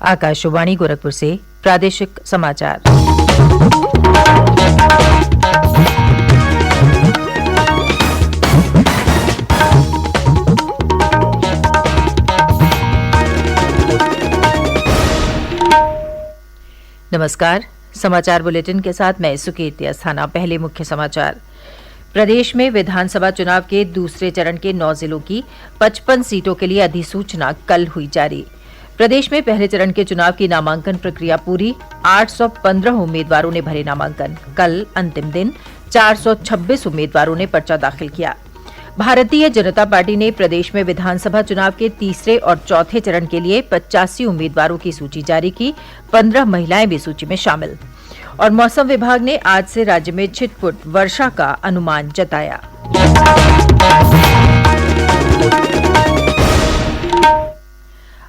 आकाशवाणी गोरखपुर से प्रादेशिक समाचार। नमस्कार, समाचार बुलेटिन के साथ मैं सुकीर्ति अस्थाना। पहले मुख्य समाचार। प्रदेश में विधानसभा चुनाव के दूसरे चरण के 9 जिलों की 55 सीटों के लिए अधिसूचना कल हुई जारी। प्रदेश में पहले चरण के चुनाव की नामांकन प्रक्रिया पूरी। 815 उम्मीदवारों ने भरे नामांकन। कल अंतिम दिन 426 उम्मीदवारों ने पर्चा दाखिल किया। भारतीय जनता पार्टी ने प्रदेश में विधानसभा चुनाव के तीसरे और चौथे चरण के लिए 85 उम्मीदवारों की सूची जारी की। 15 महिलाएं भी सूची में शामिल। और मौसम विभाग ने आज से राज्य में छिटपुट वर्षा का अनुमान जताया।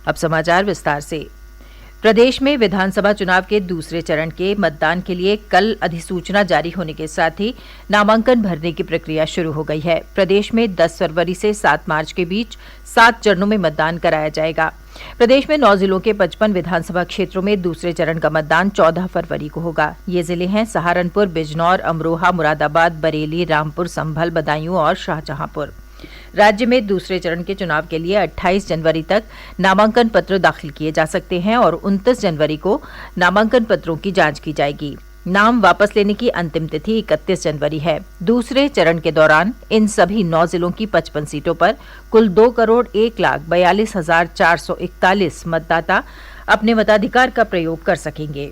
अब समाचार विस्तार से। प्रदेश में विधानसभा चुनाव के दूसरे चरण के मतदान के लिए कल अधिसूचना जारी होने के साथ ही नामांकन भरने की प्रक्रिया शुरू हो गई है। प्रदेश में 10 फरवरी से 7 मार्च के बीच 7 चरणों में मतदान कराया जाएगा। प्रदेश में 9 जिलों के 55 विधानसभा क्षेत्रों में दूसरे चरण का मतदान 14 फरवरी को होगा। ये जिले हैं सहारनपुर, बिजनौर, अमरोहा, मुरादाबाद, बरेली, रामपुर, संभल, बदायूं और शाहजहांपुर। राज्य में दूसरे चरण के चुनाव के लिए 28 जनवरी तक नामांकन पत्र दाखिल किए जा सकते हैं और 29 जनवरी को नामांकन पत्रों की जांच की जाएगी। नाम वापस लेने की अंतिम तिथि 31 जनवरी है। दूसरे चरण के दौरान इन सभी 9 जिलों की 55 सीटों पर कुल 2,01,42,441 मतदाता अपने मताधिकार का प्रयोग कर सकेंगे।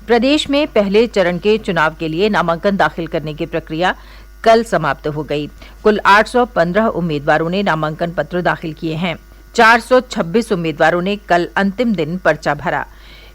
प्रदेश में पहले चरण के चुनाव के लिए नामांकन दाखिल करने की प्रक्रिया कल समाप्त हो गई। कुल 815 उम्मीदवारों ने नामांकन पत्र दाखिल किए हैं। 426 उम्मीदवारों ने कल अंतिम दिन पर्चा भरा।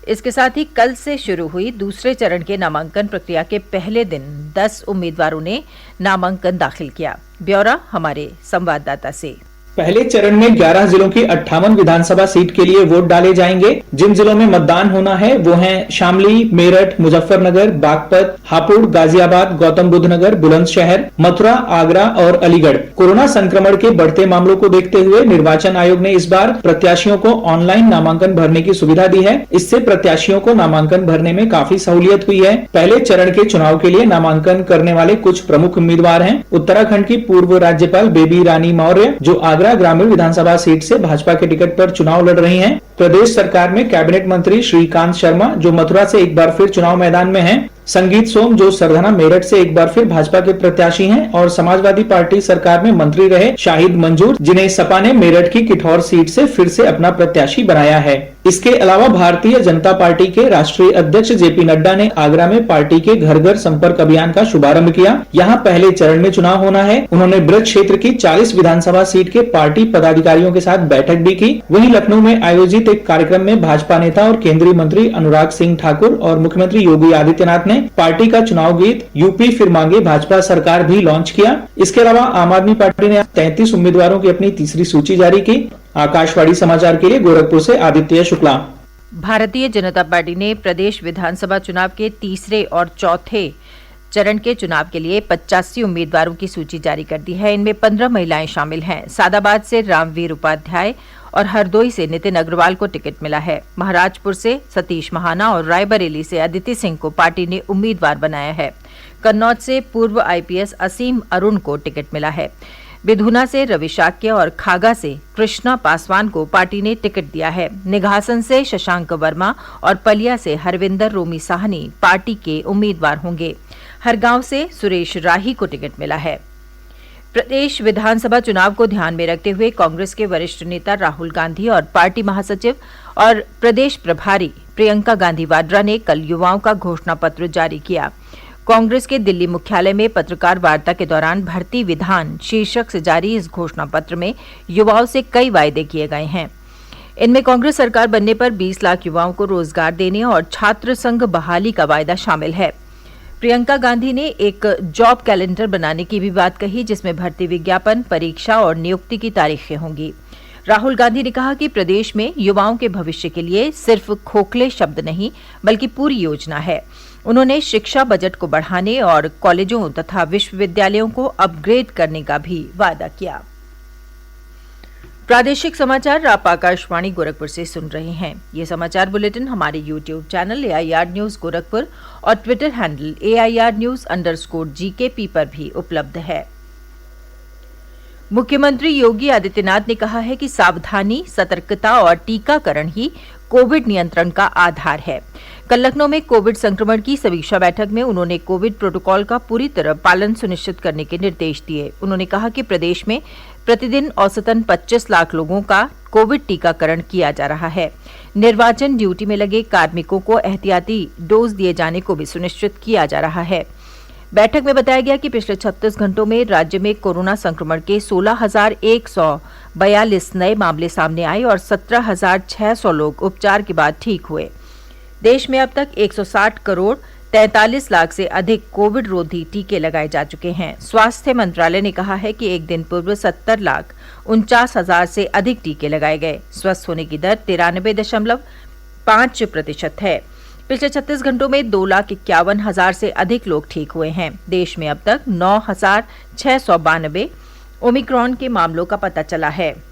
इसके साथ ही कल से शुरू हुई दूसरे चरण के नामांकन प्रक्रिया के पहले दिन 10 उम्मीदवारों ने नामांकन दाखिल किया। ब्यौरा हमारे संवाददाता से। पहले चरण में 11 जिलों की 58 विधानसभा सीट के लिए वोट डाले जाएंगे। जिन जिलों में मतदान होना है वो हैं शामली, मेरठ, मुजफ्फरनगर, बागपत, हापुड़, गाजियाबाद, गौतम बुद्ध नगर, बुलंदशहर, मथुरा, आगरा और अलीगढ़। कोरोना संक्रमण के बढ़ते मामलों को देखते हुए निर्वाचन आयोग ने इस बार प्रत्याशियों को ऑनलाइन नामांकन भरने की सुविधा दी है। इससे प्रत्याशियों को नामांकन भरने में काफी सहूलियत हुई है। पहले चरण के चुनाव के लिए नामांकन करने वाले कुछ प्रमुख उम्मीदवार हैं। उत्तराखंड की पूर्व राज्यपाल बेबी रानी मौर्य, जो आगरा ग्रामीण विधानसभा सीट से भाजपा के टिकट पर चुनाव लड़ रही हैं। प्रदेश सरकार में कैबिनेट मंत्री श्रीकांत शर्मा, जो मथुरा से एक बार फिर चुनाव मैदान में हैं। संगीत सोम, जो सरधना मेरठ से एक बार फिर भाजपा के प्रत्याशी हैं। और समाजवादी पार्टी सरकार में मंत्री रहे शाहिद मंजूर, जिन्हें सपा ने मेरठ की किठौर सीट से फिर से अपना प्रत्याशी बनाया है। इसके अलावा भारतीय जनता पार्टी के राष्ट्रीय अध्यक्ष जेपी नड्डा ने आगरा में पार्टी के घर घर संपर्क अभियान का शुभारंभ किया। यहाँ पहले चरण में चुनाव होना है। उन्होंने ब्रज क्षेत्र की 40 विधानसभा सीट के पार्टी पदाधिकारियों के साथ बैठक भी की। वहीं लखनऊ में आयोजित एक कार्यक्रम में भाजपा नेता और केंद्रीय मंत्री अनुराग सिंह ठाकुर और मुख्यमंत्री योगी आदित्यनाथ ने पार्टी का चुनाव गीत यूपी फिर मांगे भाजपा सरकार भी लॉन्च किया। इसके अलावा आम आदमी पार्टी ने 33 उम्मीदवारों की अपनी तीसरी सूची जारी की। आकाशवाणी समाचार के लिए गोरखपुर से आदित्य शुक्ला। भारतीय जनता पार्टी ने प्रदेश विधानसभा चुनाव के तीसरे और चौथे चरण के चुनाव के लिए 85 उम्मीदवारों की सूची जारी कर दी है। इनमें 15 महिलाएं शामिल हैं। सादाबाद से रामवीर उपाध्याय और हरदोई से नितिन अग्रवाल को टिकट मिला है। महाराजपुर से सतीश महाना और रायबरेली से अदिति सिंह को पार्टी ने उम्मीदवार बनाया है। कन्नौज से पूर्व IPS असीम अरुण को टिकट मिला है। बिधुना से रवि शाक्य और खागा से कृष्णा पासवान को पार्टी ने टिकट दिया है। निघासन से शशांक वर्मा और पलिया से हरविंदर रोमी साहनी पार्टी के उम्मीदवार होंगे। हरगांव से सुरेश राही को टिकट मिला है। प्रदेश विधानसभा चुनाव को ध्यान में रखते हुए कांग्रेस के वरिष्ठ नेता राहुल गांधी और पार्टी महासचिव और प्रदेश प्रभारी प्रियंका गांधी वाड्रा ने कल युवाओं का घोषणा पत्र जारी किया। कांग्रेस के दिल्ली मुख्यालय में पत्रकार वार्ता के दौरान भर्ती विधान शीर्षक से जारी इस घोषणा पत्र में युवाओं से कई वायदे किए गए हैं। इनमें कांग्रेस सरकार बनने पर 20 लाख युवाओं को रोजगार देने और छात्र संघ बहाली का वायदा शामिल है। प्रियंका गांधी ने एक जॉब कैलेंडर बनाने की भी बात कही, जिसमें भर्ती विज्ञापन, परीक्षा और नियुक्ति की तारीखें होंगी। राहुल गांधी ने कहा कि प्रदेश में युवाओं के भविष्य के लिए सिर्फ खोखले शब्द नहीं बल्कि पूरी योजना है। उन्होंने शिक्षा बजट को बढ़ाने और कॉलेजों तथा विश्वविद्यालयों को अपग्रेड करने का भी वादा किया। प्रादेशिक समाचार आप आकाशवाणी गोरखपुर से सुन रहे हैं। ये समाचार बुलेटिन हमारे YouTube channel AIR news Gorakhpur और ट्विटर हैंडल AIR_GKP पर भी उपलब्ध है। मुख्यमंत्री योगी आदित्यनाथ ने कहा है कि सावधानी, सतर्कता और टीकाकरण ही कोविड नियंत्रण का आधार है। कल लखनऊ में कोविड संक्रमण की समीक्षा बैठक में उन्होंने कोविड प्रोटोकॉल का पूरी तरह पालन सुनिश्चित करने के निर्देश दिए। उन्होंने कहा कि प्रदेश में प्रतिदिन औसतन 25 लाख लोगों का कोविड टीकाकरण किया जा रहा है। निर्वाचन ड्यूटी में लगे कार्मिकों को एहतियाती डोज दिए जाने को भी सुनिश्चित किया जा रहा है। बैठक में बताया गया कि पिछले 36 घंटों में राज्य में कोरोना संक्रमण के 16,142 नए मामले सामने आए और 17,600 लोग उपचार के बाद ठीक हुए। देश में अब तक 160 करोड़ 43 लाख से अधिक कोविड रोधी टीके लगाए जा चुके हैं। स्वास्थ्य मंत्रालय ने कहा है कि एक दिन पूर्व 70,49,000 से अधिक टीके लगाए गए। स्वस्थ होने की दर 93.5% है। पिछले 36 घंटों में 2,51,000 से अधिक लोग ठीक हुए हैं। देश में अब तक 9,692 ओमिक्रॉन के मामलों का पता चला है।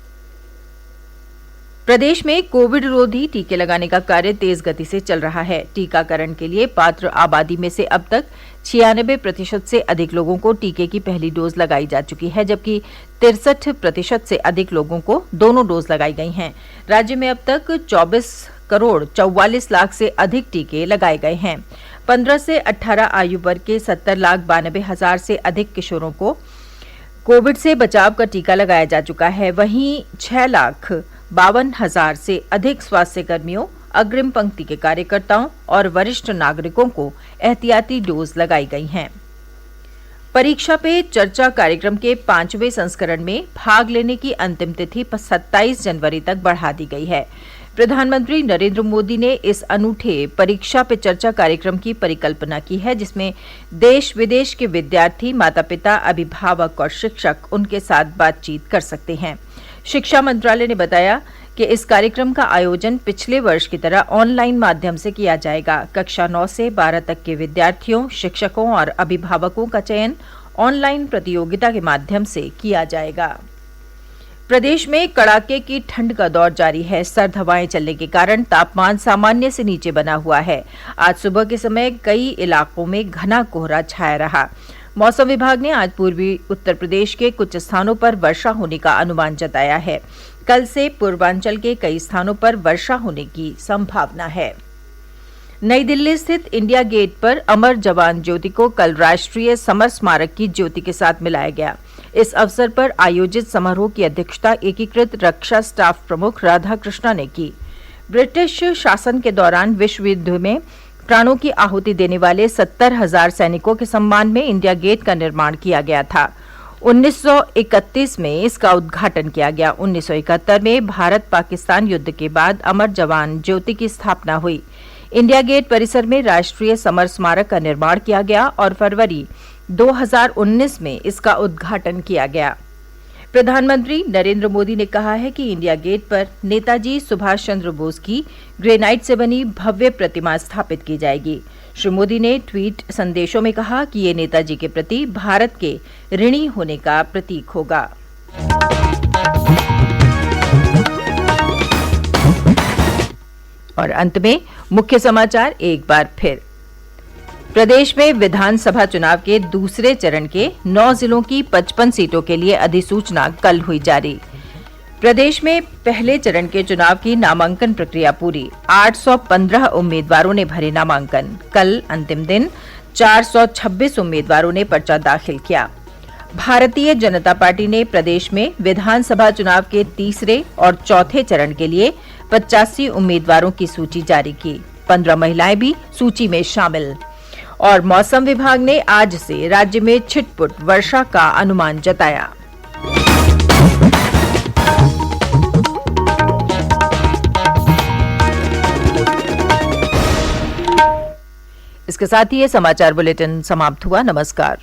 प्रदेश में कोविड रोधी टीके लगाने का कार्य तेज गति से चल रहा है। टीकाकरण के लिए पात्र आबादी में से अब तक 96% से अधिक लोगों को टीके की पहली डोज लगाई जा चुकी है, जबकि 63% से अधिक लोगों को दोनों डोज लगाई गई हैं। राज्य में अब तक 24 करोड़ 44 लाख से अधिक टीके लगाए गए हैं। 15 से 18 आयु वर्ग के 70,92,000 से अधिक किशोरों को कोविड से बचाव का टीका लगाया जा चुका है। वहीं 6,52,000 से अधिक स्वास्थ्य कर्मियों, अग्रिम पंक्ति के कार्यकर्ताओं और वरिष्ठ नागरिकों को एहतियाती डोज लगाई गई हैं। परीक्षा पे चर्चा कार्यक्रम के 5वें संस्करण में भाग लेने की अंतिम तिथि 27 जनवरी तक बढ़ा दी गई है। प्रधानमंत्री नरेंद्र मोदी ने इस अनूठे परीक्षा पे चर्चा कार्यक्रम की परिकल्पना की है, जिसमें देश विदेश के विद्यार्थी, माता पिता, अभिभावक और शिक्षक उनके साथ बातचीत कर सकते हैं। शिक्षा मंत्रालय ने बताया कि इस कार्यक्रम का आयोजन पिछले वर्ष की तरह ऑनलाइन माध्यम से किया जाएगा। कक्षा 9 से 12 तक के विद्यार्थियों, शिक्षकों और अभिभावकों का चयन ऑनलाइन प्रतियोगिता के माध्यम से किया जाएगा। प्रदेश में कड़ाके की ठंड का दौर जारी है। सर्द हवाएं चलने के कारण तापमान सामान्य से नीचे बना हुआ है। आज सुबह के समय कई इलाकों में घना कोहरा छाया रहा। मौसम विभाग ने आज पूर्वी उत्तर प्रदेश के कुछ स्थानों पर वर्षा होने का अनुमान जताया है। कल से पूर्वांचल के कई स्थानों पर वर्षा होने की संभावना है। नई दिल्ली स्थित इंडिया गेट पर अमर जवान ज्योति को कल राष्ट्रीय समर स्मारक की ज्योति के साथ मिलाया गया। इस अवसर पर आयोजित समारोह की अध्यक्षता एकीकृत रक्षा स्टाफ प्रमुख राधा कृष्णा ने की। ब्रिटिश शासन के दौरान विश्व युद्ध में प्राणों की आहुति देने वाले 70,000 सैनिकों के सम्मान में इंडिया गेट का निर्माण किया गया था। 1931 में इसका उद्घाटन किया गया। 1971 में भारत पाकिस्तान युद्ध के बाद अमर जवान ज्योति की स्थापना हुई। इंडिया गेट परिसर में राष्ट्रीय समर स्मारक का निर्माण किया गया और फरवरी 2019 में इसका उद्घाटन किया गया। प्रधानमंत्री नरेंद्र मोदी ने कहा है कि इंडिया गेट पर नेताजी सुभाष चंद्र बोस की ग्रेनाइट से बनी भव्य प्रतिमा स्थापित की जाएगी। श्री मोदी ने ट्वीट संदेशों में कहा कि ये नेताजी के प्रति भारत के ऋणी होने का प्रतीक होगा। और अंत में मुख्य समाचार एक बार फिर। प्रदेश में विधानसभा चुनाव के दूसरे चरण के 9 जिलों की 55 सीटों के लिए अधिसूचना कल हुई जारी। प्रदेश में पहले चरण के चुनाव की नामांकन प्रक्रिया पूरी। 815 उम्मीदवारों ने भरे नामांकन। कल अंतिम दिन 426 उम्मीदवारों ने पर्चा दाखिल किया। भारतीय जनता पार्टी ने प्रदेश में विधानसभा चुनाव के तीसरे और चौथे चरण के लिए 85 उम्मीदवारों की सूची जारी की। 15 महिलाएं भी सूची में शामिल। और मौसम विभाग ने आज से राज्य में छिटपुट वर्षा का अनुमान जताया। इसके साथ ही ये समाचार बुलेटिन समाप्त हुआ। नमस्कार।